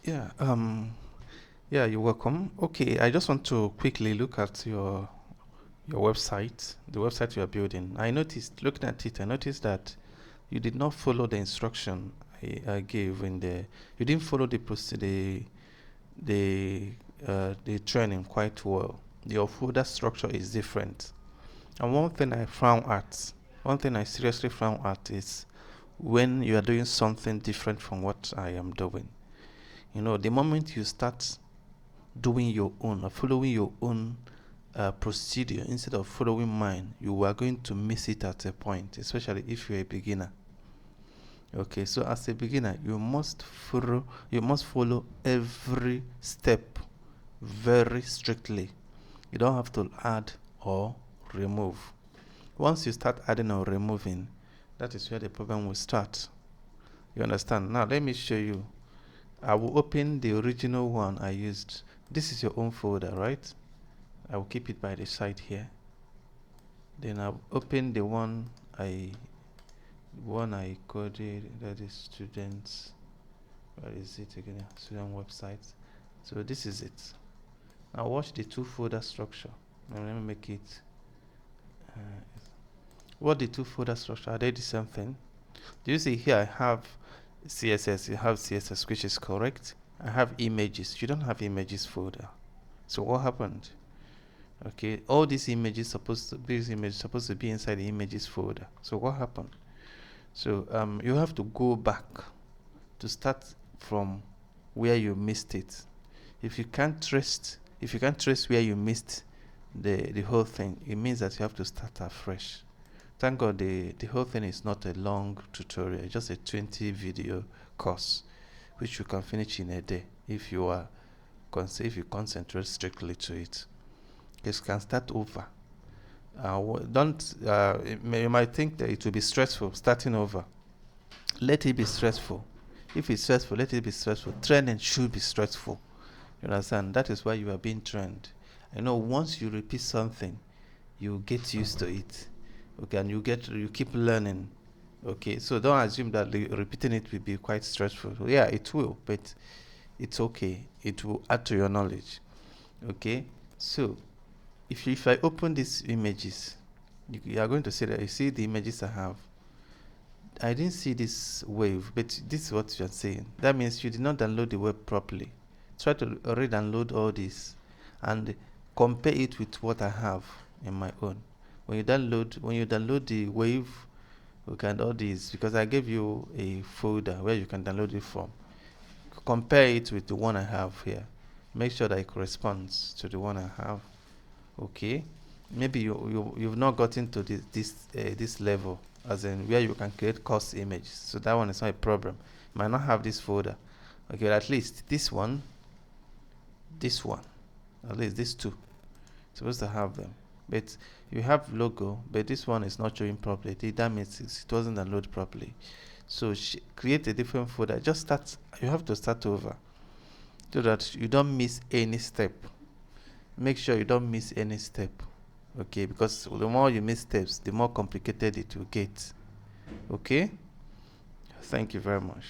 Yeah, yeah, you're welcome. Okay, I just want to quickly look at your website, the website you are building. I noticed, looking at it, I noticed that you did not follow the instruction I gave in the. You didn't follow the the training quite well. Your folder structure is different. And one thing I seriously frown at is when you are doing something different from what I am doing. The moment you start doing your own or following your own procedure instead of following mine, you are going to miss it at a point, especially if you're a beginner. Okay, so as a beginner, you must follow every step very strictly. You don't have to add or remove. Once you start adding or removing, that is where the problem will start. You understand? Now let me show you. I will open the original one I used. This is your own folder, right? I will keep it by the side here. Then I'll open the one I coded, that is students. Where is it again? Student website. So this is it. Now watch the two folder structure. Now let me make it. Uh, what the two folder structure, are they the same thing? Do you see here I have CSS, you have CSS, which is correct. I have images, you don't have images folder. So what happened? Okay, all these images supposed to be inside the images folder. So what happened? So you have to go back to start from where you missed it. If you can't trace where you missed the whole thing, it means that you have to start afresh. Thank God the whole thing is not a long tutorial, it's just a 20 video course which you can finish in a day if you concentrate strictly to it. You can start over. Don't you might think that it will be stressful starting over. Let it be stressful. If it's stressful, let it be stressful. Training should be stressful. You understand? That is why you are being trained. Once you repeat something, you get used to it. Okay, and you keep learning. Okay, so don't assume that repeating it will be quite stressful. Yeah, it will, but it's okay. It will add to your knowledge. Okay, so if I open these images, you are going to see that you see the images I have. I didn't see this wave, but this is what you are saying. That means you did not download the web properly. Try to re-download all this and compare it with what I have in my own. When you download the wave, you can all these, because I gave you a folder where you can download it from. Compare it with the one I have here. Make sure that it corresponds to the one I have. Okay, maybe you've not gotten to this level, as in where you can create course images, so that one is not a problem. Might not have this folder. Okay, at least this one, at least these two supposed to have them, but you have logo, but this one is not showing properly. That means it doesn't download properly. So create a different folder. You have to start over so that you don't miss any step. Make sure you don't miss any step. Okay, because the more you miss steps, the more complicated it will get. Okay, thank you very much.